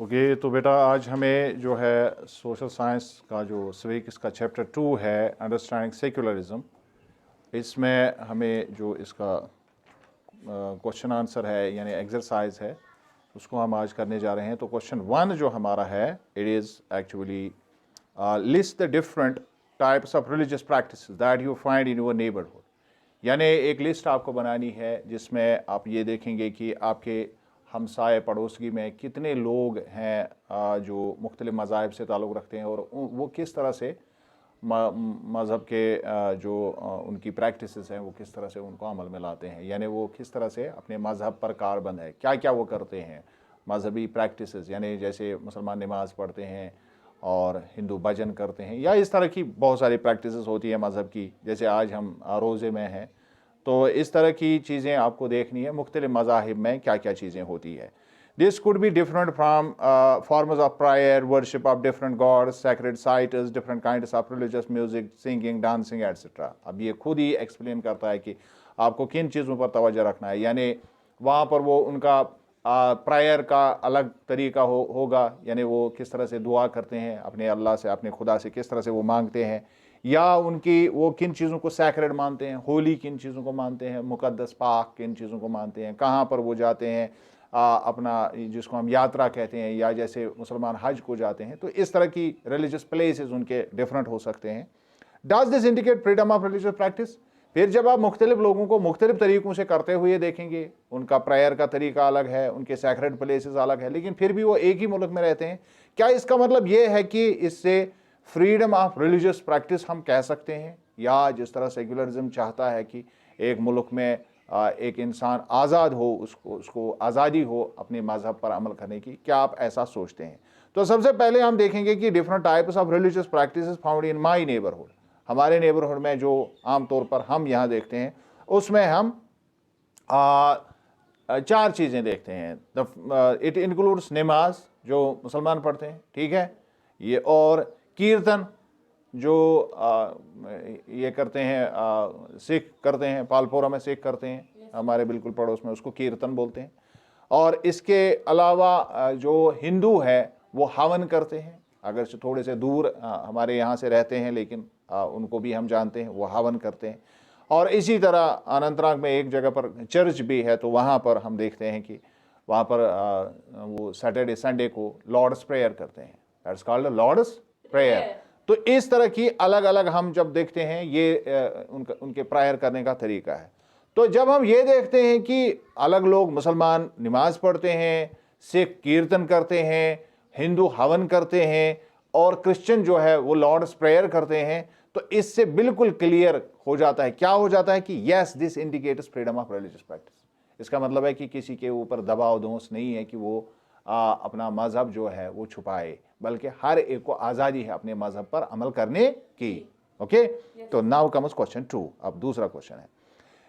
Okay तो बेटा आज हमें जो है सोशल साइंस का जो सिविक्स का चैप्टर 2 है अंडरस्टैंडिंग सेक्युलरिज्म, इसमें हमें जो इसका क्वेश्चन आंसर है यानी एक्सरसाइज है उसको हम आज करने जा रहे हैं। तो क्वेश्चन 1 जो हमारा है, it is actually list the different types of religious practices that you find in your neighbourhood. यानी एक लिस्ट आपको बनानी है जिसमें आप ये देखेंगे कि आपके हमसाए पड़ोसी में कितने लोग हैं जो मुख्तलिफ़ मज़ाहिब से ताल्लुक़ रखते हैं और वो किस तरह से मज़हब के जो उनकी प्रैक्टिसेस हैं वो किस तरह से उनको अमल में लाते हैं, यानी वो किस तरह से अपने मज़हब पर कारबंद है, क्या क्या वो करते हैं मज़हबी प्रैक्टिसेस। यानी जैसे मुसलमान नमाज़ पढ़ते हैं और हिंदू भजन करते हैं, या इस तरह की बहुत सारी प्रैक्टिसेस होती है मज़हब की, जैसे आज हम रोज़े में हैं। तो इस तरह की चीज़ें आपको देखनी है मुख्तलिफ़ मज़ाहिब में क्या क्या चीज़ें होती है। This could be different from forms of prior, worship of different God's, sacred sites, different kinds of religious music, singing, dancing etcetera. अब ये खुद ही एक्सप्लेन करता है कि आपको किन चीज़ों पर तवज्जो रखना है। यानी वहाँ पर वो उनका प्रायर का अलग तरीका होगा, यानी वो किस तरह से दुआ करते हैं अपने अल्लाह से, अपने खुदा से किस तरह से वो मांगते हैं, या उनकी वो किन चीज़ों को सैक्रेड मानते हैं, होली किन चीज़ों को मानते हैं, मुकद्दस पाक किन चीज़ों को मानते हैं, कहाँ पर वो जाते हैं अपना जिसको हम यात्रा कहते हैं, या जैसे मुसलमान हज को जाते हैं। तो इस तरह की रिलीजियस प्लेसेस उनके डिफरेंट हो सकते हैं। Does this indicate freedom of religious practice? फिर जब आप मुख्तलिफ लोगों को मुख्तलिफ तरीक़ों से करते हुए देखेंगे, उनका प्रेयर का तरीका अलग है, उनके सैक्रेड प्लेसेस अलग है, लेकिन फिर भी वो एक ही मुल्क में रहते हैं, क्या इसका मतलब ये है कि इससे फ्रीडम ऑफ रिलीजियस प्रैक्टिस हम कह सकते हैं? या जिस तरह सेक्युलरिज्म चाहता है कि एक मुल्क में एक इंसान आज़ाद हो, उसको आज़ादी हो अपने मज़हब पर अमल करने की, क्या आप ऐसा सोचते हैं? तो सबसे पहले हम देखेंगे कि different types of religious practices found in my neighbourhood. हमारे नेबरहुड में जो आम तौर पर हम यहाँ देखते हैं उसमें हम 4 चीज़ें देखते हैं। इट इंक्लूड्स नमाज जो मुसलमान पढ़ते हैं, ठीक है, ये, और कीर्तन जो ये करते हैं सिख करते हैं, पालपोरा में सिख करते हैं, हमारे बिल्कुल पड़ोस में, उसको कीर्तन बोलते हैं। और इसके अलावा जो हिंदू है वो हवन करते हैं, अगर थोड़े से दूर हमारे यहाँ से रहते हैं लेकिन उनको भी हम जानते हैं, वो हवन करते हैं। और इसी तरह अनंतनाग में एक जगह पर चर्च भी है, तो वहाँ पर हम देखते हैं कि वहाँ पर वो सैटरडे संडे को लॉर्ड्स प्रेयर करते हैं, दैट्स कॉल्ड लॉर्ड्स प्रेयर। तो इस तरह की अलग अलग हम जब देखते हैं, ये उनके प्रेयर करने का तरीका है। तो जब हम ये देखते हैं कि अलग लोग मुसलमान नमाज पढ़ते हैं, सिख कीर्तन करते हैं, हिंदू हवन करते हैं, और क्रिश्चियन जो है वो लॉर्ड्स प्रेयर करते हैं, तो इससे बिल्कुल क्लियर हो जाता है, क्या हो जाता है कि yes this indicates freedom of religious practice. इसका मतलब है कि किसी के ऊपर दबाव दोष नहीं है कि वो अपना मजहब जो है वो छुपाए, बल्कि हर एक को आज़ादी है अपने मजहब पर अमल करने की। ओके, तो नाउ कम्स क्वेश्चन 2। अब दूसरा क्वेश्चन है,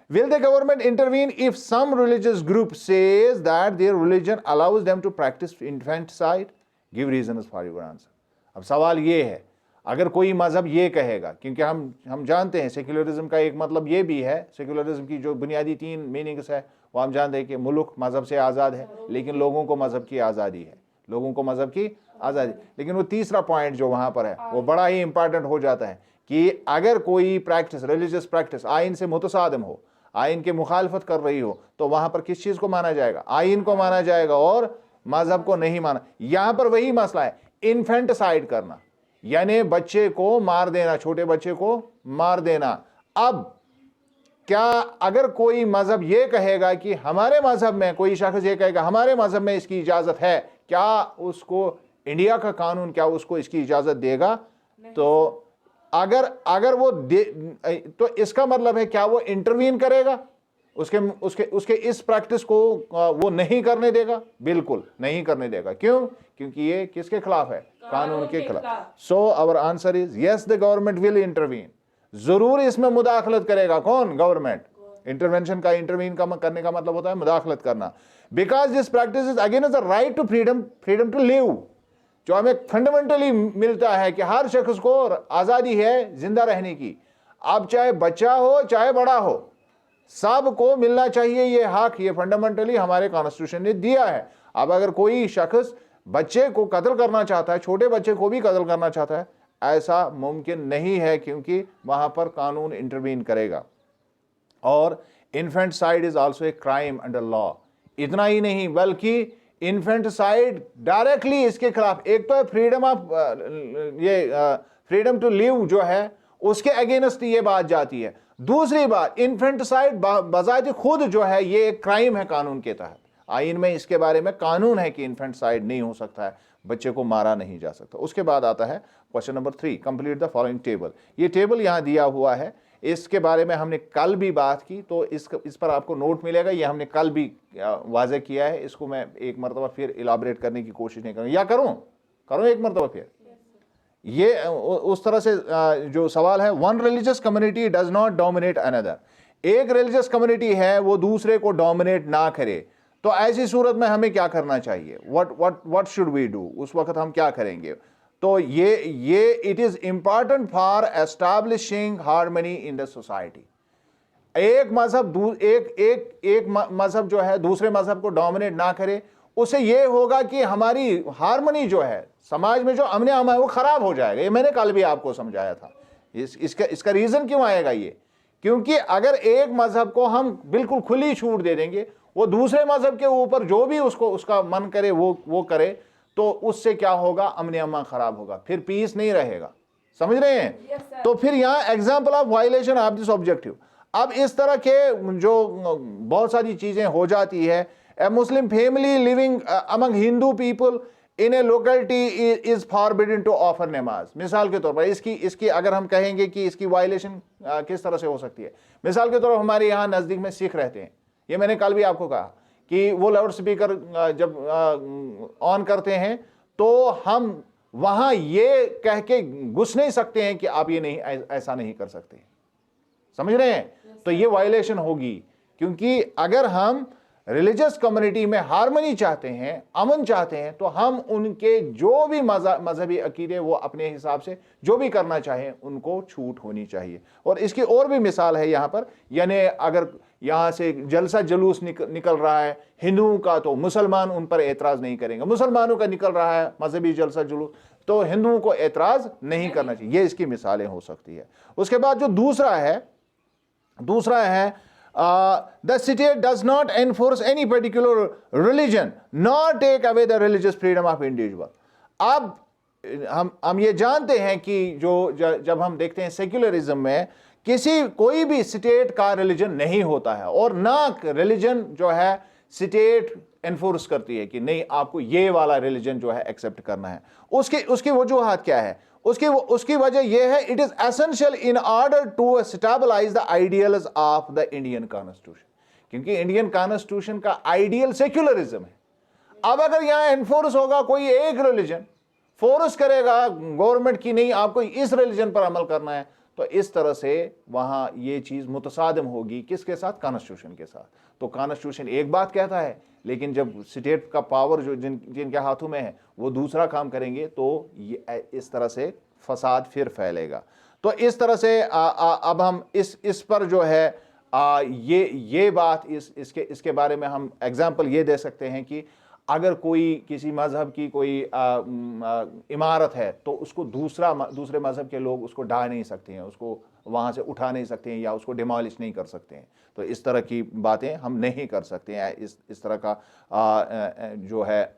will the government intervene if some religious group says that their religion allows them to practice infanticide? Give reasons for your answer. अब सवाल ये है, अगर कोई मजहब ये कहेगा, क्योंकि हम जानते हैं सेक्युलरिज्म का एक मतलब ये भी है, सेक्युलरिज्म की जो बुनियादी 3 मीनिंग्स है वो हम जानते हैं कि मुल्क मजहब से आज़ाद है, लेकिन लोगों को मजहब की आज़ादी है, लोगों को मजहब की आज़ादी। लेकिन वो तीसरा पॉइंट जो वहाँ पर है वो बड़ा ही इंपॉर्टेंट हो जाता है कि अगर कोई प्रैक्टिस, रिलीजियस प्रैक्टिस आइन से मुतसादिम हो, आइन के मुखालफत कर रही हो, तो वहाँ पर किस चीज़ को माना जाएगा? आइन को माना जाएगा और मजहब को नहीं माना। यहाँ पर वही मसला है, इन्फेंटिसाइड करना, यानी बच्चे को मार देना, छोटे बच्चे को मार देना। अब क्या अगर कोई मजहब ये कहेगा कि हमारे मजहब में, कोई शख्स ये कहेगा हमारे मजहब में इसकी इजाजत है, क्या उसको इंडिया का कानून क्या उसको इसकी इजाजत देगा? तो अगर वो तो इसका मतलब है क्या वो इंटरवीन करेगा, उसके इस प्रैक्टिस को वो नहीं करने देगा? बिल्कुल नहीं करने देगा। क्यों? क्योंकि ये किसके खिलाफ है? कानून के खिलाफ। So our answer is yes, the government will intervene. जरूर इसमें मुदाखलत करेगा। कौन? गवर्नमेंट। इंटरवेंशन का, इंटरवीन का करने का मतलब होता है मुदाखलत करना। Because this practice is against the right to freedom to live, जो हमें फंडामेंटली मिलता है कि हर शख्स को आज़ादी है जिंदा रहने की। अब चाहे बच्चा हो चाहे बड़ा हो, सबको मिलना चाहिए ये हक, ये फंडामेंटली हमारे कॉन्स्टिट्यूशन ने दिया है। अब अगर कोई शख्स बच्चे को कत्ल करना चाहता है, छोटे बच्चे को भी कत्ल करना चाहता है, ऐसा मुमकिन नहीं है, क्योंकि वहां पर कानून इंटरवीन करेगा। और infanticide is also a crime under law. इतना ही नहीं, बल्कि इन्फेंटिसाइड डायरेक्टली इसके खिलाफ, एक तो freedom of freedom to live जो है उसके अगेंस्ट ये बात जाती है। दूसरी बात, इन्फेंटिसाइड बजाते खुद जो है ये एक क्राइम है कानून के तहत। आइन में इसके बारे में कानून है कि इन्फेंटिसाइड नहीं हो सकता है, बच्चे को मारा नहीं जा सकता। उसके बाद आता है question number 3, complete the following table. ये टेबल यहां दिया हुआ है, इसके बारे में हमने कल भी बात की, तो इस पर आपको नोट मिलेगा। ये हमने कल भी वाज़े किया है, इसको मैं एक मरतबा फिर इलाबरेट करने की कोशिश नहीं करूँ, या करूँ एक मरतबा फिर। ये उस तरह से जो सवाल है, one religious community does not dominate another. एक रिलीजियस कम्युनिटी है वो दूसरे को डोमिनेट ना करे, तो ऐसी सूरत में हमें क्या करना चाहिए? What should we do? उस वक्त हम क्या करेंगे? तो ये it is important for establishing harmony in the society. एक मजहब जो है दूसरे मजहब को डोमिनेट ना करे, उससे ये होगा कि हमारी हार्मनी जो है समाज में, जो अमन अमान है, वो खराब हो जाएगा। ये मैंने कल भी आपको समझाया था। इसका रीजन क्यों आएगा ये? क्योंकि अगर एक मजहब को हम बिल्कुल खुली छूट दे देंगे, वो दूसरे मजहब के ऊपर जो भी उसका मन करे वो करे, तो उससे क्या होगा? अमन अमान खराब होगा, फिर पीस नहीं रहेगा। समझ रहे हैं? Yes, तो फिर यहां example of violation of this objective. अब इस तरह के जो बहुत सारी चीजें हो जाती है, a Muslim family living among Hindu people in a locality is forbidden to offer नमाज। मिसाल के तौर पर इसकी अगर हम कहेंगे कि इसकी वायलेशन किस तरह से हो सकती है, मिसाल के तौर पर हमारे यहाँ नजदीक में सिख रहते हैं। ये मैंने कल भी आपको कहा कि वो लाउड स्पीकर जब ऑन करते हैं तो हम वहां ये कह के घुस नहीं सकते हैं कि आप ये नहीं, ऐसा नहीं कर सकते। समझ रहे हैं? तो ये वायलेशन होगी, क्योंकि अगर हम रिलीजियस कम्युनिटी में हार्मनी चाहते हैं, अमन चाहते हैं, तो हम उनके जो भी मजहबी अकीदे वो अपने हिसाब से जो भी करना चाहें उनको छूट होनी चाहिए। और इसकी और भी मिसाल है यहाँ पर, यानी अगर यहाँ से जलसा जुलूस निकल रहा है हिंदुओं का, तो मुसलमान उन पर एतराज़ नहीं करेंगे। मुसलमानों का निकल रहा है मजहबी जलसा जुलूस, तो हिंदुओं को एतराज़ नहीं करना चाहिए। ये इसकी मिसालें हो सकती है। उसके बाद जो दूसरा है the state does not enforce any particular religion nor take away the religious freedom of individual। अब हम ये जानते हैं कि जब हम देखते हैं सेक्युलरिज्म में कोई भी स्टेट का रिलीजन नहीं होता है, और ना रिलीजन जो है स्टेट एनफोर्स करती है कि नहीं आपको ये वाला रिलीजन जो है एक्सेप्ट करना है। उसकी वजूहात क्या है? उसकी वजह यह है, it is essential in order to stabilise the ideals of the Indian constitution. क्योंकि इंडियन कॉन्स्टिट्यूशन का आइडियल सेक्युलरिज्म है। अब अगर यहां एनफोर्स होगा, कोई एक रिलीजन फोर्स करेगा गवर्नमेंट की नहीं आपको इस रिलीजन पर अमल करना है, तो इस तरह से वहां ये चीज मुतसादिम होगी किसके साथ? कॉन्स्टिट्यूशन के साथ। तो कॉन्स्टिट्यूशन एक बात कहता है, लेकिन जब स्टेट का पावर जो जिनके हाथों में है वो दूसरा काम करेंगे, तो ये इस तरह से फसाद फिर फैलेगा। तो इस तरह से अब हम इस पर जो है ये बात इसके बारे में हम एग्जाम्पल ये दे सकते हैं कि अगर कोई किसी मजहब की कोई इमारत है, तो उसको दूसरे मजहब के लोग उसको ढा नहीं सकते हैं, उसको वहाँ से उठा नहीं सकते हैं, या उसको डिमोलिश नहीं कर सकते हैं। तो इस तरह की बातें हम नहीं कर सकते हैं। इस तरह का जो है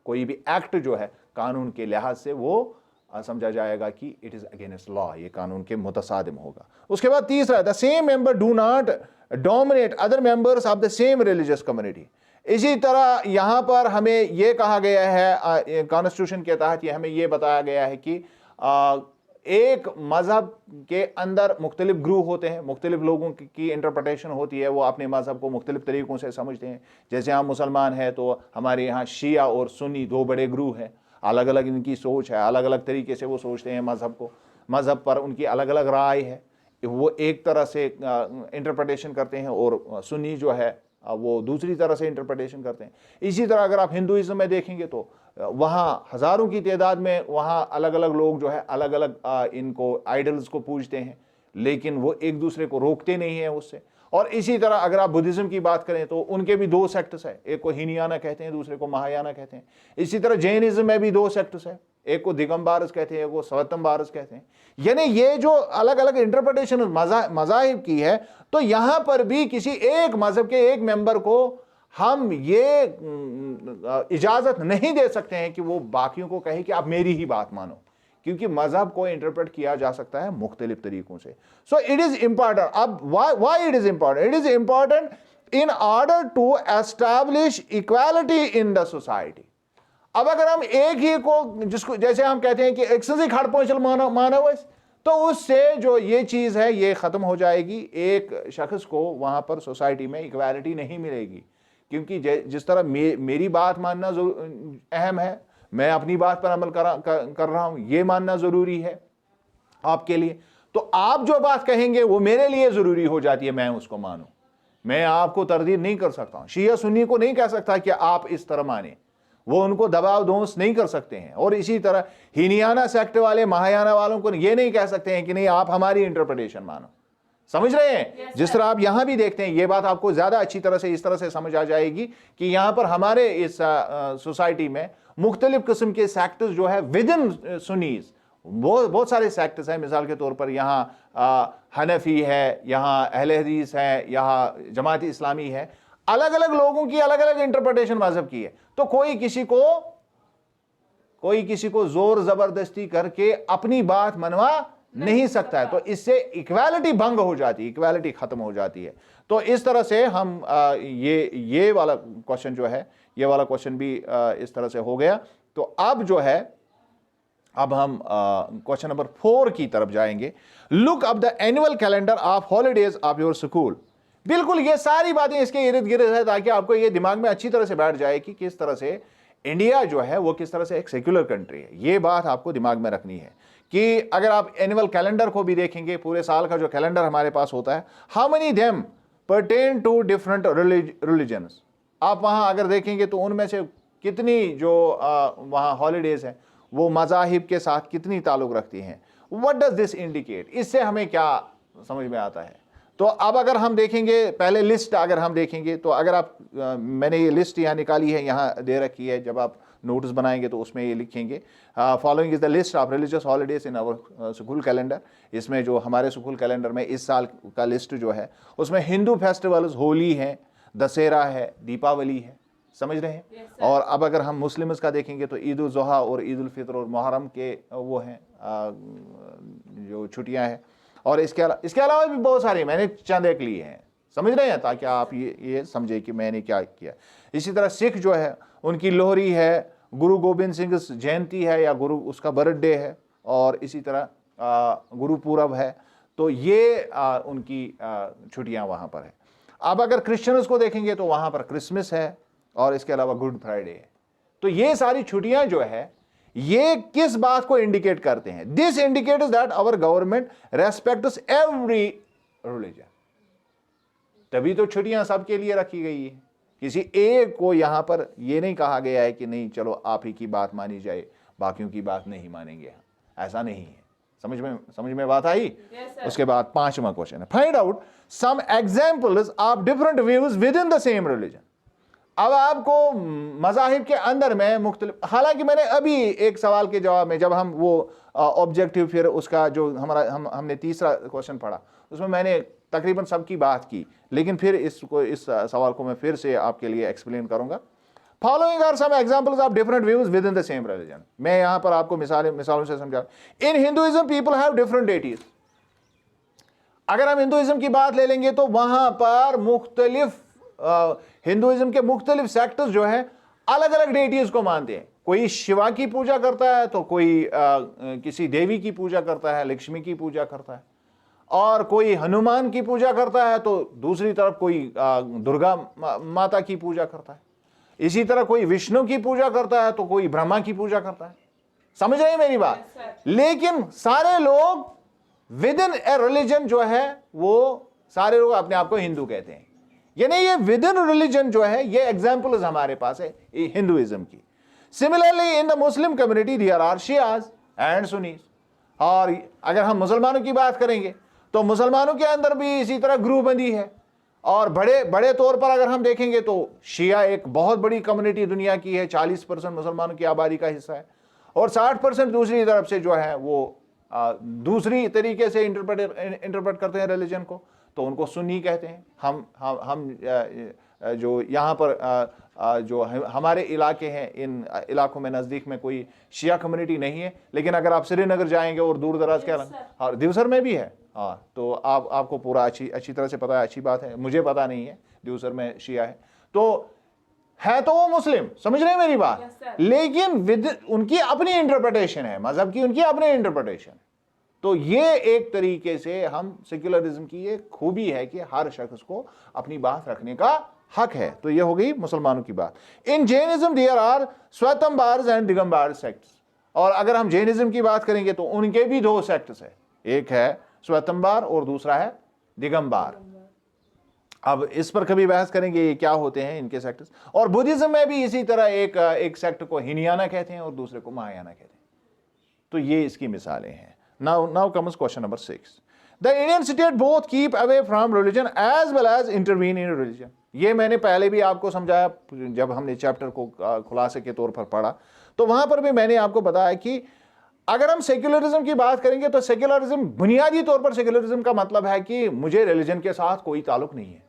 कोई भी एक्ट जो है कानून के लिहाज से वो समझा जाएगा कि इट इज़ अगेंस्ट लॉ, ये कानून के मुतसादिम होगा। उसके बाद तीसरा, the same member do not dominate other members of the same religious community. इसी तरह यहाँ पर हमें यह कहा गया है कॉन्स्टिट्यूशन के तहत, हमें यह बताया गया है कि एक मज़हब के अंदर मुख्तलिफ ग्रुप होते हैं, मुख्तलिफ लोगों की इंटरप्रटेशन होती है, वो अपने मज़हब को मुख्तलिफ तरीक़ों से समझते हैं। जैसे हम मुसलमान हैं तो हमारे यहाँ शिया और सुन्नी दो बड़े ग्रुप हैं, अलग अलग इनकी सोच है, अलग अलग तरीके से वो सोचते हैं मज़हब पर उनकी अलग अलग राय है, वो एक तरह से इंटरप्रटेशन करते हैं, और सुन्नी जो है वो दूसरी तरह से इंटरप्रिटेशन करते हैं। इसी तरह अगर आप हिंदुइज्म में देखेंगे तो वहाँ हज़ारों की तादाद में वहाँ अलग अलग लोग जो है अलग अलग इनको आइडल्स को पूजते हैं, लेकिन वो एक दूसरे को रोकते नहीं हैं उससे। और इसी तरह अगर आप बुद्धिज्म की बात करें तो उनके भी दो सेक्ट्स है, एक को हीनयाना कहते हैं, दूसरे को महायाना कहते हैं। इसी तरह जैनिज्म में भी दो सेक्ट्स है, एक को दिगंबारस कहते हैं, एक को स्वतंबारस कहते हैं। यानी ये जो अलग अलग इंटरप्रिटेशन मज़ाहिब की है, तो यहां पर भी किसी एक मजहब के एक मेंबर को हम ये इजाजत नहीं दे सकते हैं कि वो बाकियों को कहे कि आप मेरी ही बात मानो, क्योंकि मजहब को इंटरप्रेट किया जा सकता है मुख्तलिफ तरीकों से। So it is important. अब why it is important? It is important in order to establish equality in the society. अब अगर हम एक ही को, जिसको जैसे हम कहते हैं कि एक से खड़ पहुंचल मानव, तो उससे जो ये चीज है ये खत्म हो जाएगी। एक शख्स को वहां पर सोसाइटी में इक्वालिटी नहीं मिलेगी, क्योंकि जिस तरह मेरी बात मानना अहम है, मैं अपनी बात पर अमल कर रहा हूं, ये मानना जरूरी है आपके लिए, तो आप जो बात कहेंगे वो मेरे लिए जरूरी हो जाती है, मैं उसको मानूं। मैं आपको तरदीद नहीं कर सकता हूं, शिया सुन्नी को नहीं कह सकता कि आप इस तरह माने, वो उनको दबाव दोष नहीं कर सकते हैं। और इसी तरह हीनियाना सेक्ट वाले महायाना वालों को ये नहीं कह सकते हैं कि नहीं आप हमारी इंटरप्रिटेशन मानो। समझ रहे हैं? जिस तरह आप यहां भी देखते हैं, ये बात आपको ज्यादा अच्छी तरह से इस तरह से समझ आ जाएगी कि यहां पर हमारे इस सोसाइटी में मुख्तलिफ किस्म के सेक्टर्स जो है विद इन सुन्नीज, बहुत सारे सेक्टर्स हैं। मिसाल के तौर पर यहाँ हनफी है, यहाँ अहले हदीस है, यहाँ जमात इस्लामी है। अलग अलग लोगों की अलग अलग इंटरप्रिटेशन मजहब की है, तो कोई किसी को जोर जबरदस्ती करके अपनी बात मनवा नहीं सकता है। तो इससे इक्वालिटी भंग हो जाती है, इक्वालिटी खत्म हो जाती है। तो इस तरह से हम ये वाला क्वेश्चन जो है, ये वाला क्वेश्चन भी इस तरह से हो गया। तो अब जो है, अब हम क्वेश्चन नंबर 4 की तरफ जाएंगे। Look up the annual calendar of holidays of your school. बिल्कुल ये सारी बातें इसके इर्द गिर्द है, ताकि आपको ये दिमाग में अच्छी तरह से बैठ जाए कि किस तरह से इंडिया जो है वो किस तरह से एक सेक्युलर कंट्री है। ये बात आपको दिमाग में रखनी है कि अगर आप एनुअल कैलेंडर को भी देखेंगे, पूरे साल का जो कैलेंडर हमारे पास होता है, how many them pertain to different religions, आप वहां अगर देखेंगे तो उनमें से कितनी जो वहां हॉलीडेज हैं वो मज़ाहिब के साथ कितनी ताल्लुक रखती हैं। What does this indicate? इससे हमें क्या समझ में आता है? तो अब अगर हम देखेंगे, पहले लिस्ट अगर हम देखेंगे, तो अगर आप मैंने ये लिस्ट यहाँ निकाली है, यहाँ दे रखी है, जब आप नोटिस बनाएंगे तो उसमें ये लिखेंगे, following is the list of religious holidays in our school calendar. इसमें जो हमारे स्कूल कैलेंडर में इस साल का लिस्ट जो है, उसमें हिंदू फेस्टिवल्स होली है, दशहरा है, दीपावली है, समझ रहे हैं? yes, और अब अगर हम मुस्लिम्स का देखेंगे तो ईद उल ज़ुहा और ईद उल फितर और मुहर्रम के वो हैं जो छुट्टियां हैं। और इसके अलावा भी बहुत सारी, मैंने चंद एक लिए हैं, समझ रहे हैं, ताकि आप ये समझे कि मैंने क्या किया। इसी तरह सिख जो है उनकी लोहरी है, गुरु गोबिंद सिंह जयंती है या गुरु उसका बर्थडे है, और इसी तरह गुरु पूरब है। तो ये उनकी छुट्टियां वहाँ पर है। अब अगर क्रिश्चियंस को देखेंगे तो वहाँ पर क्रिसमस है और इसके अलावा गुड फ्राइडे है। तो ये सारी छुट्टियां जो है ये किस बात को इंडिकेट करते हैं? This indicates that our government respects every religion. तभी तो छुट्टियां सबके लिए रखी गई है, किसी एक को यहां पर यह नहीं कहा गया है कि नहीं चलो आप ही की बात मानी जाए, बाकियों की बात नहीं मानेंगे। ऐसा नहीं है। समझ में बात आई? yes, उसके बाद 5वां क्वेश्चन है, find out some examples of different views within the same religion. अब आपको मज़ाहिब के अंदर में मुख्तलिफ, हालांकि मैंने अभी एक सवाल के जवाब में, जब हम वो ऑब्जेक्टिव फिर उसका जो हमने तीसरा क्वेश्चन पढ़ा, उसमें मैंने तकरीबन सबकी बात की, लेकिन फिर इस सवाल को मैं फिर से आपके लिए एक्सप्लेन करूंगा। Following are some examples of different views within the same religion. मैं यहां पर आपको मिसालों से समझा। In Hinduism people have different deities. अगर हम हिंदुइज्म की बात ले लेंगे तो वहां पर मुख्तलिफ हिंदुइज्म के मुख्तलिफ सेक्टर्स जो है अलग अलग डेटीज को मानते हैं। कोई शिवा की पूजा करता है, तो कोई किसी देवी की पूजा करता है, लक्ष्मी की पूजा करता है, और कोई हनुमान की पूजा करता है, तो दूसरी तरफ कोई दुर्गा माता की पूजा करता है। इसी तरह कोई विष्णु की पूजा करता है, तो कोई ब्रह्मा की पूजा करता है। समझ रहे हैं मेरी बात? लेकिन सारे लोग विद इन ए रिलीजन जो है वो सारे लोग अपने आप को हिंदू कहते हैं। यानी ये विद इन रिलीजन जो है, ये एग्जांपल्स हमारे पास है हिंदुइज्म की। Similarly in the Muslim community there are Shias and Sunnis. और अगर हम मुसलमानों की बात करेंगे तो मुसलमानों के अंदर भी इसी तरह ग्रुपबंदी है। और बड़े बड़े तौर पर अगर हम देखेंगे तो शिया एक बहुत बड़ी कम्युनिटी दुनिया की है, 40% मुसलमानों की आबादी का हिस्सा है, और 60% दूसरी तरफ से जो है वो दूसरी तरीके से इंटरप्रेट करते हैं रिलीजन को, तो उनको सुन्नी कहते हैं। हम जो यहाँ पर जो हमारे इलाके हैं, इन इलाकों में नज़दीक में कोई शिया कम्युनिटी नहीं है, लेकिन अगर आप श्रीनगर जाएंगे और दूर दराज के हाँ दिवसर में भी है, हाँ, तो आपको पूरा अच्छी तरह से पता है, अच्छी बात है, मुझे पता नहीं है दिवसर में शिया है, तो है तो वो मुस्लिम, समझ रहे हैं मेरी बात, लेकिन विद उनकी अपनी इंटरप्रिटेशन है, मजहब की उनकी अपनी इंटरप्रिटेशन। तो ये एक तरीके से हम सेक्युलरिज्म की ये खूबी है कि हर शख्स को अपनी बात रखने का हक है। तो ये हो गई मुसलमानों की बात। In Jainism there are Shvetambaras and Digambara sects, और अगर हम जैनिज्म की बात करेंगे तो उनके भी दो सेक्ट्स है, एक है श्वेतंबर और दूसरा है दिगंबर। अब इस पर कभी बहस करेंगे ये क्या होते हैं इनके सेक्ट्स। और बुद्धिज्म में भी इसी तरह एक सेक्ट को हिनयाना कहते हैं और दूसरे को महायाना कहते हैं। तो ये इसकी मिसालें हैं। Now comes question number 6। The Indian state both keep away from religion as well as intervene in religion. ये मैंने पहले भी आपको समझाया जब हमने चैप्टर को खुलासे के तौर पर पढ़ा, तो वहां पर भी मैंने आपको बताया कि अगर हम सेक्युलरिज्म की बात करेंगे तो सेक्युलरिज्म बुनियादी तौर पर सेक्युलरिज्म का मतलब है कि मुझे रिलीजन के साथ कोई ताल्लुक नहीं है।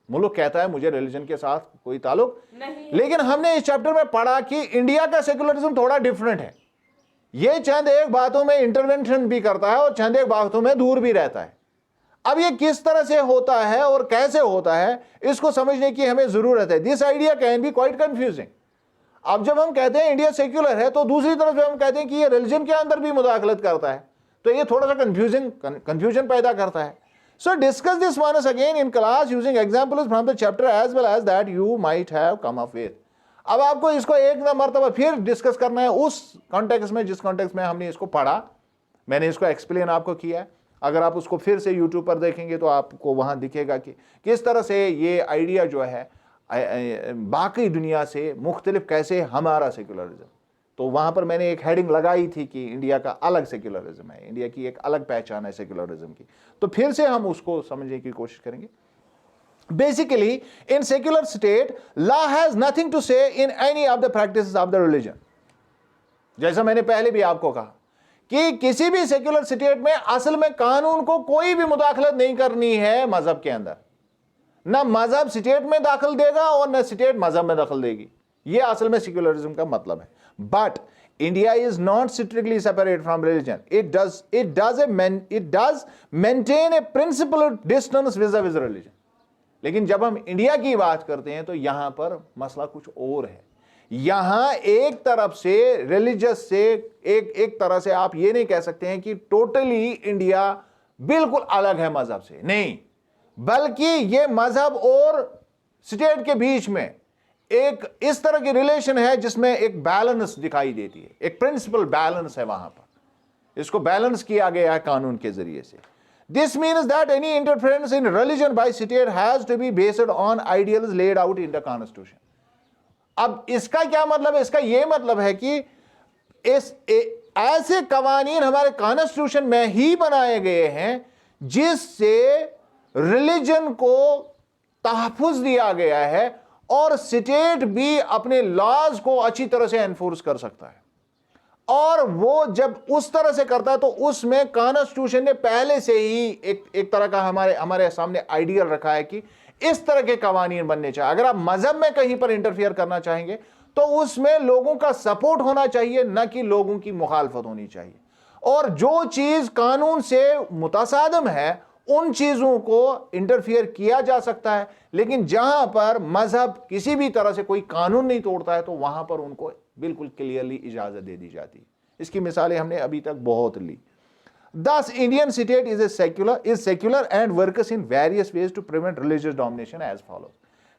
मुल्क कहता है मुझे रिलीजन के साथ कोई ताल्लुक नहीं, लेकिन हमने इस चैप्टर में पढ़ा कि इंडिया का सेक्युलरिज्म थोड़ा डिफरेंट है। ये चंद एक बातों में इंटरवेंशन भी करता है और चंद एक बातों में दूर भी रहता है। अब ये किस तरह से होता है और कैसे होता है, इसको समझने की हमें जरूरत है। This idea can be quite confusing. अब जब हम कहते हैं इंडिया सेक्युलर है, तो दूसरी तरफ जब हम कहते हैं कि ये रिलीजन के अंदर भी मुदाखलत करता है, तो ये थोड़ा सा कंफ्यूजन पैदा करता है। So discuss this once again in class using examples from the chapter as well as that you might have come up with. अब आपको इसको एक मरतबा फिर डिस्कस करना है उस कॉन्टेक्स्ट में जिस कॉन्टेक्स्ट में हमने इसको पढ़ा। मैंने इसको एक्सप्लेन आपको किया है। अगर आप उसको फिर से यूट्यूब पर देखेंगे तो आपको वहां दिखेगा कि किस तरह से ये आइडिया जो है बाकी दुनिया से मुख्तलिफ कैसे हमारा सेक्युलरिज्म। तो वहां पर मैंने एक हेडिंग लगाई थी कि इंडिया का अलग सेक्युलरिज्म है, इंडिया की एक अलग पहचान है सेक्युलरिज्म की। तो फिर से हम उसको समझने की कोशिश करेंगे। Basically in secular state law has nothing to say in any of the practices of the religion. जैसा मैंने पहले भी आपको कहा कि किसी भी सेक्युलर स्टेट में असल में कानून को कोई भी मुदाखलत नहीं करनी है मजहब के अंदर। ना मजहब स्टेट में दाखिल देगा और न स्टेट मजहब में दखल देगी। यह असल में सेक्युलरिज्म का मतलब है। But India is not strictly separate from religion. It does maintain a principle distance with religion. लेकिन जब हम इंडिया की बात करते हैं तो यहां पर मसला कुछ और है। यहां एक तरफ से रिलीजियस से एक तरह से आप ये नहीं कह सकते हैं कि टोटली इंडिया बिल्कुल अलग है मजहब से, नहीं, बल्कि ये मजहब और स्टेट के बीच में एक इस तरह की रिलेशन है जिसमें एक बैलेंस दिखाई देती है, एक प्रिंसिपल बैलेंस है वहां पर। इसको बैलेंस किया गया है कानून के जरिए से। This means that any interference in religion by state has to be based on ideals laid out in the constitution. अब इसका क्या मतलब है? इसका यह मतलब है कि ऐसे कवानीन हमारे कॉन्स्टिट्यूशन में ही बनाए गए हैं जिससे रिलीजन को तहफ़्फ़ुज़ दिया गया है और स्टेट भी अपने लॉज को अच्छी तरह से एनफोर्स कर सकता है। और वो जब उस तरह से करता है तो उसमें कॉन्स्टिट्यूशन ने पहले से ही एक तरह का हमारे सामने आइडियल रखा है कि इस तरह के कवानीन बनने चाहिए। अगर आप मजहब में कहीं पर इंटरफियर करना चाहेंगे तो उसमें लोगों का सपोर्ट होना चाहिए, न कि लोगों की मुखालफत होनी चाहिए। और जो चीज कानून से मुतसादम है उन चीजों को इंटरफियर किया जा सकता है, लेकिन जहां पर मजहब किसी भी तरह से कोई कानून नहीं तोड़ता है तो वहां पर उनको बिल्कुल क्लियरली इजाजत दे दी जाती है। इसकी मिसालें हमने अभी तक बहुत ली। Thus, Indian state is secular and works in various ways to prevent religious domination as follows.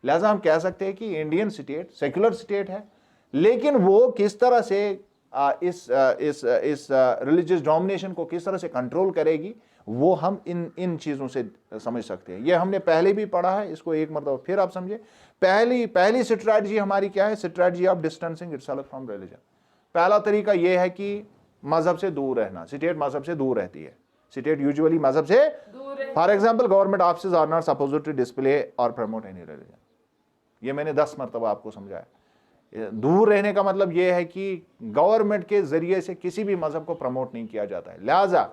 लिहाजा हम कह सकते हैं कि इंडियन स्टेट सेक्युलर स्टेट है, लेकिन वो किस तरह से इस रिलीजियस डोमिनेशन को किस तरह से कंट्रोल करेगी वो हम इन चीज़ों से समझ सकते हैं। ये हमने पहले भी पढ़ा है, इसको एक मरतबा फिर आप समझे। पहली स्ट्रैटेजी हमारी क्या है? Strategy of distancing itself from religion. पहला तरीका यह है कि मजहब से दूर रहना, स्टेट मजहब से दूर रहती है। स्टेट यूजुअली मजहब से, for example government office are not supposed to display और प्रमोट एनी रिलीजन। ये मैंने 10 मरतबा आपको समझाया। दूर रहने का मतलब यह है कि गवर्नमेंट के जरिए से किसी भी मजहब को प्रमोट नहीं किया जाता है, लिहाजा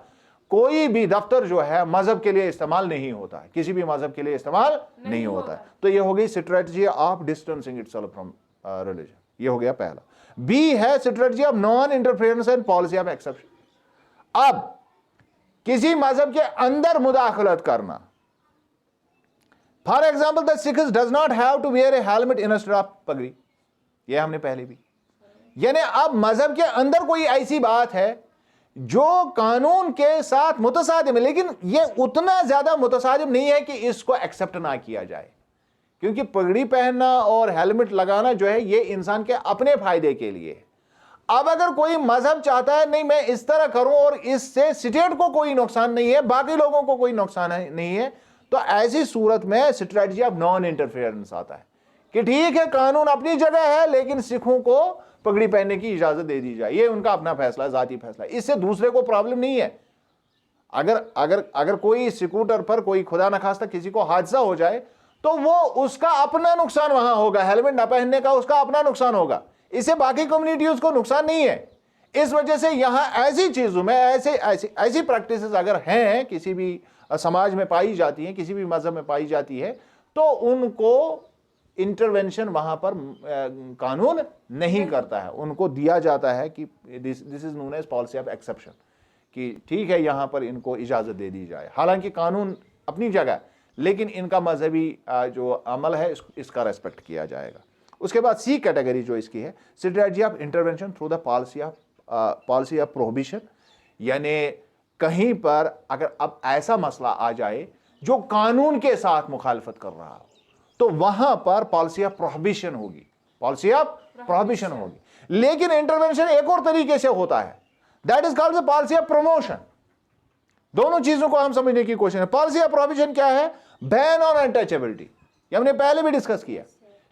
कोई भी दफ्तर जो है मजहब के लिए इस्तेमाल नहीं होता है, किसी भी मजहब के लिए इस्तेमाल नहीं होता है। तो ये हो गई strategy of distancing itself from religion, ये हो गया पहला। बी है strategy of non interference and policy of exception. अब किसी मजहब के अंदर मुदाखलत करना, for example the Sikhs does not have to wear a helmet instead of पगड़ी, ये हमने पहले भी, यानी अब मजहब के अंदर कोई ऐसी बात है जो कानून के साथ मुतसादिम है, लेकिन यह उतना ज्यादा मुतसादिम नहीं है कि इसको एक्सेप्ट ना किया जाए, क्योंकि पगड़ी पहनना और हेलमेट लगाना जो है ये इंसान के अपने फायदे के लिए। अब अगर कोई मजहब चाहता है नहीं मैं इस तरह करूं और इससे स्टेट को कोई नुकसान नहीं है, बाकी लोगों को कोई नुकसान नहीं है, तो ऐसी सूरत में स्ट्रेटजी ऑफ नॉन इंटरफेरेंस आता है कि ठीक है कानून अपनी जगह है लेकिन सिखों को पगड़ी पहनने की इजाजत दे दी जाए, ये उनका अपना फैसला है, जाती फैसला है, इससे दूसरे को प्रॉब्लम नहीं है। अगर अगर अगर कोई स्कूटर पर कोई खुदा न खास्ता किसी को हादसा हो जाए तो वो उसका अपना नुकसान वहां होगा, हेलमेट न पहनने का उसका अपना नुकसान होगा, इससे बाकी कम्युनिटीज को नुकसान नहीं है। इस वजह से यहां ऐसी चीजों में ऐसी प्रैक्टिस अगर हैं किसी भी समाज में पाई जाती हैं, किसी भी मजहब में पाई जाती है, तो उनको इंटरवेंशन वहां पर कानून नहीं करता है, उनको दिया जाता है कि this is known as policy of exception, कि ठीक है यहां पर इनको इजाजत दे दी जाए, हालांकि कानून अपनी जगह लेकिन इनका मजहबी जो अमल है इसका रेस्पेक्ट किया जाएगा। उसके बाद सी कैटेगरी जो इसकी है strategy of intervention through the policy of prohibition, यानी कहीं पर अगर अब ऐसा मसला आ जाए जो कानून के साथ मुखालफत कर रहा हो तो वहां पर पॉलिसी ऑफ प्रोहिबिशन होगी, पॉलिसी ऑफ प्रोहिबिशन होगी। लेकिन इंटरवेंशन एक और तरीके से होता है, that is called the policy of promotion. दोनों चीजों को हम समझने की कोशिश है। पॉलिसी ऑफ प्रोहिबिशन क्या है? बैन ऑन अनटचेबिलिटी, ये हमने पहले भी डिस्कस किया।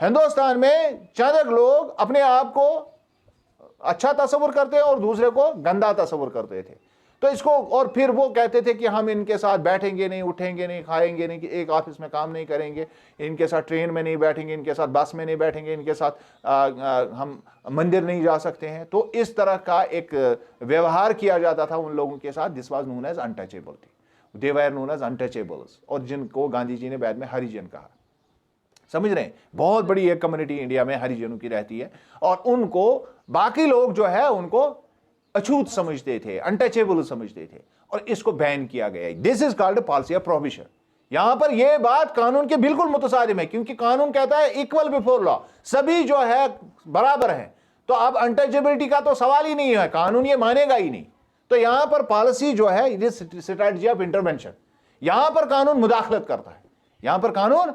हिंदुस्तान में चंद लोग अपने आप को अच्छा तस्वुर करते हैं और दूसरे को गंदा तस्वुर करते थे, तो इसको और फिर वो कहते थे कि हम इनके साथ बैठेंगे नहीं, उठेंगे नहीं, खाएंगे नहीं, कि एक ऑफिस में काम नहीं करेंगे, इनके साथ ट्रेन में नहीं बैठेंगे, इनके साथ बस में नहीं बैठेंगे, इनके साथ हम मंदिर नहीं जा सकते हैं। तो इस तरह का एक व्यवहार किया जाता था उन लोगों के साथ, this was known as untouchable थी, they were known as untouchables, और जिनको गांधी जी ने बाद में हरिजन कहा। समझ रहे हैं? बहुत बड़ी एक कम्युनिटी इंडिया में हरिजनों की रहती है और उनको बाकी लोग जो है उनको अछूत समझते थे, अनटचेबल समझते थे, और इसको बैन किया गया। This is called policy of prohibition. यहां पर यह बात कानून के बिल्कुल मुतसादिम है, क्योंकि कानून कहता है इक्वल बिफोर लॉ, सभी जो है बराबर हैं। तो अब अनटचेबिलिटी का तो सवाल ही नहीं है, कानून ये मानेगा ही नहीं। तो यहां पर पॉलिसी जो है it is strategy of intervention, यहां पर कानून मुदाखलत करता है, यहां पर कानून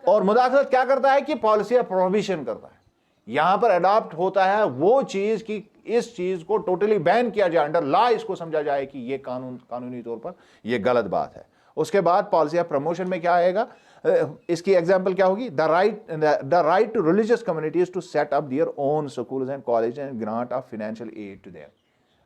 और मुदाखलत क्या करता है कि पॉलिसी ऑफ प्रोहिबिशन करता है। यहां पर अडॉप्ट होता है वो चीज कि इस चीज को टोटली बैन किया जाए, अंडर लॉ इसको समझा जाए कि ये कानूनी तौर पर ये गलत बात है। उसके बाद पॉलिसी ऑफ प्रमोशन में क्या आएगा? इसकी एग्जांपल क्या होगी? The right to religious communities to set up their own schools and college and grant of financial aid to them.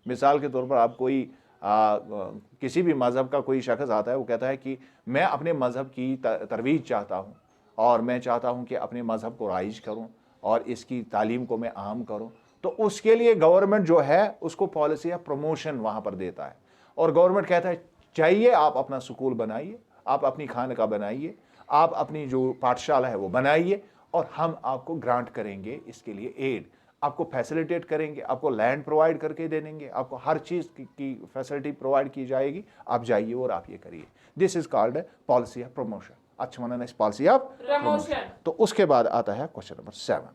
मिसाल के तौर पर आप कोई किसी भी मजहब का कोई शख्स आता है, वो कहता है कि मैं अपने मजहब की तरवीज चाहता हूँ और मैं चाहता हूँ कि अपने मजहब को राइज करूँ और इसकी तालीम को मैं आम करूँ, तो उसके लिए गवर्नमेंट जो है उसको पॉलिसी ऑफ प्रमोशन वहाँ पर देता है, और गवर्नमेंट कहता है चाहिए आप अपना स्कूल बनाइए, आप अपनी खानका बनाइए, आप अपनी जो पाठशाला है वो बनाइए, और हम आपको ग्रांट करेंगे इसके लिए एड, आपको फैसिलिटेट करेंगे, आपको लैंड प्रोवाइड करके दे देंगे, आपको हर चीज़ की फैसिलिटी प्रोवाइड की जाएगी, आप जाइए और आप ये करिए। This is called policy of promotion. अच्छा माना इस पॉलिसी ऑफ प्रमोशन। तो उसके बाद आता है question number 7।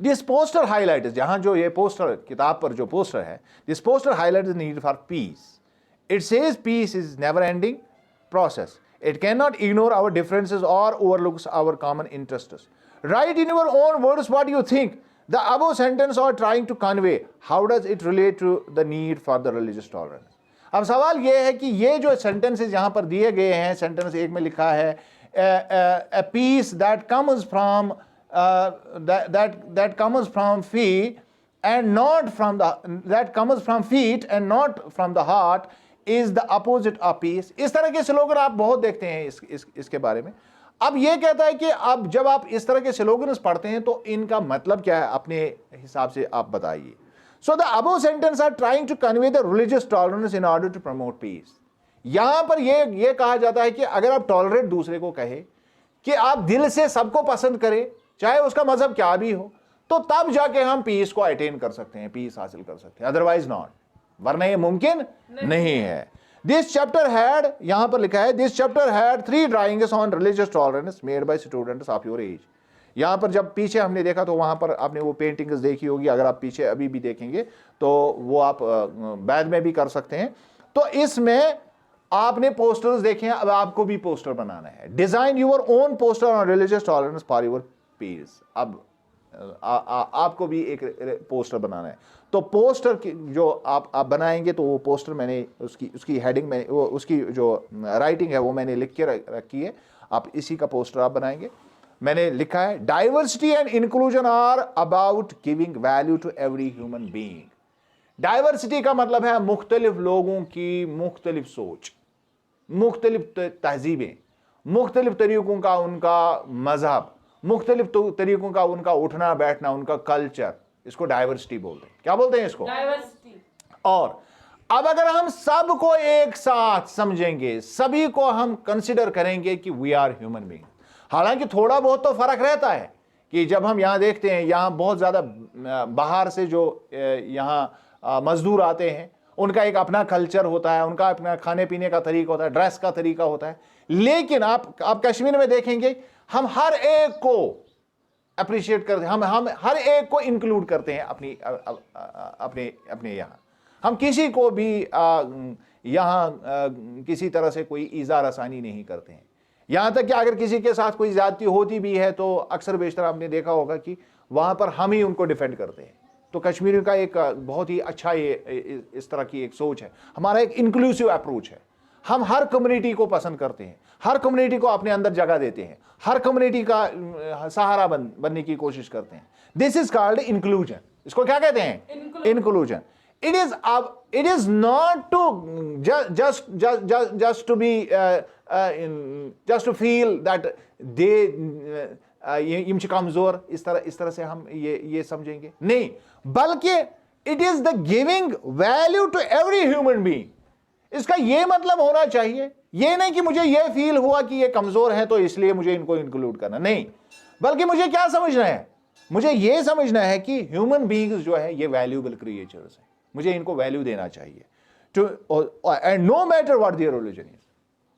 This poster highlight, जहां जो ये पोस्टर किताब पर जो पोस्टर है, this poster highlight the need for peace. It says peace is never ending process, it can not ignore our differences और overlooks our common interests. Right in your own words what you think the above sentence are trying to convey, how does it relate to the need for the religious tolerance? अब सवाल यह है कि ये जो sentences यहां पर दिए गए हैं, sentence एक में लिखा है a peace that comes from that comes from feet and not from the that comes from feet and not from the heart is the opposite of peace. इस तरह के स्लोगन आप बहुत देखते हैं इसके बारे में। अब ये कहता है कि अब जब आप इस तरह के स्लोगन्स पढ़ते हैं तो इनका मतलब क्या है, अपने हिसाब से आप बताइए। So the above sentence are trying to convey the religious tolerance in order to promote peace. यहां पर ये कहा जाता है कि अगर आप टॉलरेट दूसरे को कहे कि आप दिल से सबको पसंद करें, चाहे उसका मजहब क्या भी हो, तो तब जाके हम पीस को अटेन कर सकते हैं, पीस हासिल कर सकते हैं, अदरवाइज नॉट, वरना ये मुमकिन नहीं है। दिस चैप्टर हैड, यहां पर लिखा है, this chapter had 3 drawings on religious tolerance made by students of your age. यहां पर जब पीछे हमने देखा तो वहां पर आपने वो पेंटिंग्स देखी होगी, अगर आप पीछे अभी भी देखेंगे तो वो आप बाद में भी कर सकते हैं। तो इसमें आपने पोस्टर्स देखे हैं, अब आपको भी पोस्टर बनाना है। Design your own poster on religious tolerance for your peers. अब आपको भी एक पोस्टर बनाना है, तो पोस्टर जो आप बनाएंगे तो वो पोस्टर मैंने उसकी हेडिंग में वो उसकी जो राइटिंग है वो मैंने लिख के रखी है, आप इसी का पोस्टर आप बनाएंगे। मैंने लिखा है diversity and inclusion are about giving value to every human being. Diversity का मतलब है मुख्तलिफ लोगों की मुख्तलिफ सोच, मुख्तलिफ तहजीबें, मुख्तलिफ तरीकों का उनका मजहब, मुख्तलिफ तरीकों का उनका उठना बैठना, उनका कल्चर, इसको डाइवर्सिटी बोलते हैं। क्या बोलते हैं इसको? डाइवर्सिटी। और अब अगर हम सबको एक साथ समझेंगे, सभी को हम कंसिडर करेंगे कि वी आर ह्यूमन बीइंग। हालांकि थोड़ा बहुत तो फर्क रहता है कि जब हम यहां देखते हैं, यहां बहुत ज्यादा बाहर से जो यहां मजदूर आते हैं, उनका एक अपना कल्चर होता है, उनका अपना खाने पीने का तरीका होता है, ड्रेस का तरीका होता है। लेकिन आप कश्मीर में देखेंगे, हम हर एक को अप्रिशिएट करते हैं, हम हर एक को इंक्लूड करते हैं अपने यहाँ। हम किसी को भी यहाँ किसी तरह से कोई ईज़ा रसानी नहीं करते हैं। यहाँ तक कि अगर किसी के साथ कोई ज्यादती होती भी है तो अक्सर बेशतर आपने देखा होगा कि वहाँ पर हम ही उनको डिफेंड करते हैं। तो कश्मीर का एक बहुत ही अच्छा ये इस तरह की एक सोच है, हमारा एक इंक्लूसिव अप्रोच है। हम हर कम्युनिटी को पसंद करते हैं, हर कम्युनिटी को अपने अंदर जगह देते हैं, हर कम्युनिटी का सहारा बनने की कोशिश करते हैं। This is called inclusion. इसको क्या कहते हैं? Inclusion. It is not to just to be just to feel that they इम कमजोर, इस तरह से हम ये समझेंगे नहीं, बल्कि it is the giving value to every human being. इसका ये मतलब होना चाहिए, ये नहीं कि मुझे ये फील हुआ कि ये कमजोर है तो इसलिए मुझे इनको इंक्लूड करना, नहीं, बल्कि मुझे क्या समझना है, मुझे ये समझना है कि ह्यूमन बीइंग्स जो है ये वैल्यूएबल क्रिएचर्स हैं, मुझे इनको वैल्यू देना चाहिए too, and no matter what their religion is.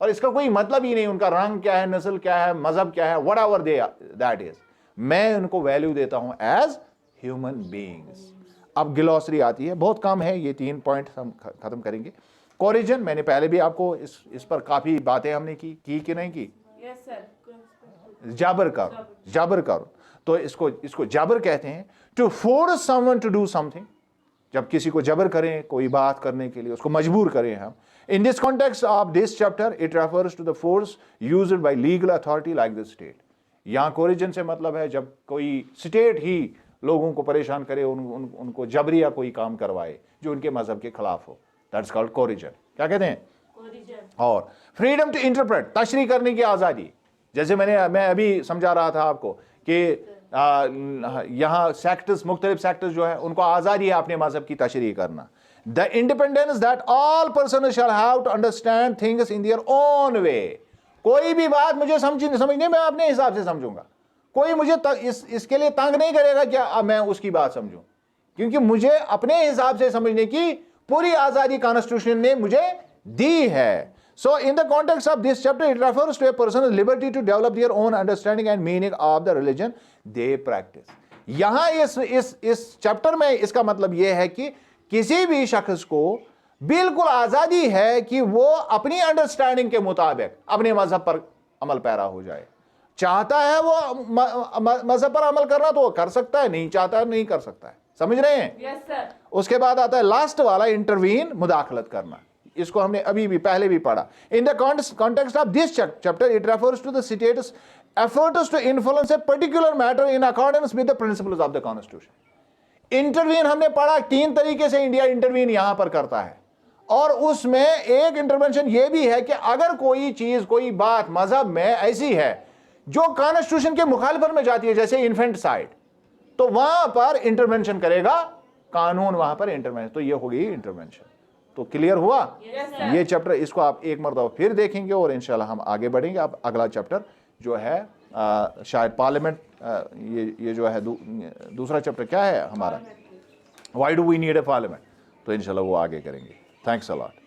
और इसका कोई मतलब ही नहीं उनका रंग क्या है, नस्ल क्या है, मजहब क्या है, व्हाटएवर दैट इज, मैं उनको वैल्यू देता हूं एज ह्यूमन बीइंग्स। अब ग्लॉसरी आती है, बहुत कम है, ये 3 पॉइंट हम खत्म करेंगे। कोरिजन, मैंने पहले भी आपको इस पर काफी बातें हमने की कि नहीं की? Yes sir. जाबर करो, तो इसको जाबर कहते हैं। To force someone to do something, जब किसी को जबर करें कोई बात करने के लिए, उसको मजबूर करें हम। In this context of this chapter it refers to the force used by legal authority like the state. यहां कोरिजन से मतलब है जब कोई स्टेट ही लोगों को परेशान करे, उनको जबरिया कोई काम करवाए जो उनके मजहब के खिलाफ हो, दैट्स कॉल्ड कोरिजन। क्या कहते हैं? कोरिजन। और फ्रीडम टू इंटरप्रेट, तशरीह करने की आजादी, जैसे मैं अभी समझा रहा था आपको कि यहाँ सेक्टर्स, मुख्तलिफ सेक्टर्स जो है उनको आजादी है अपने मजहब की तशरीह करना। The independence that all person shall have to understand things in their own way. कोई भी बात मुझे समझने मैं अपने हिसाब से समझूंगा, कोई मुझे इसके लिए तंग नहीं करेगा कि मैं उसकी बात समझूं, क्योंकि मुझे अपने हिसाब से समझने की पूरी आजादी कॉन्स्टिट्यूशन ने मुझे दी है। So in the context of this chapter, it refers to a person's liberty to develop their own understanding and meaning of the religion they practice. यहां इस चैप्टर में इसका मतलब यह है कि किसी भी शख्स को बिल्कुल आजादी है कि वो अपनी अंडरस्टैंडिंग के मुताबिक अपने मजहब पर अमल पैरा हो जाए। चाहता है वो मजहब पर अमल करना तो वो कर सकता है, नहीं चाहता है नहीं कर सकता है। समझ रहे हैं? Yes, sir. उसके बाद आता है लास्ट वाला, इंटरवीन, मुदाखलत करना। इसको हमने अभी भी पहले भी पढ़ा। In the context of this chapter it refers to the state's efforts to influence a particular matter in accordance with the principles of the constitution. Intervene हमने पढ़ा, 3 तरीके से इंडिया इंटरवीन यहां पर करता है। और उसमें एक इंटरवेंशन ये भी है कि अगर कोई चीज, कोई बात मजहब में ऐसी है जो कॉन्स्टिट्यूशन के मुखालिफत में जाती है, जैसे इन्फेंटिसाइड, तो वहां पर इंटरवेंशन करेगा कानून, वहां पर इंटरवेंशन, तो ये होगी इंटरवेंशन। तो क्लियर हुआ? ये चैप्टर, इसको आप एक मरतबा फिर देखेंगे और इंशाल्लाह हम आगे बढ़ेंगे। अब अगला चैप्टर जो है शायद पार्लियामेंट, ये जो है दूसरा चैप्टर क्या है हमारा, why do we need a parliament, तो इंशाल्लाह वो आगे करेंगे। Thanks a lot.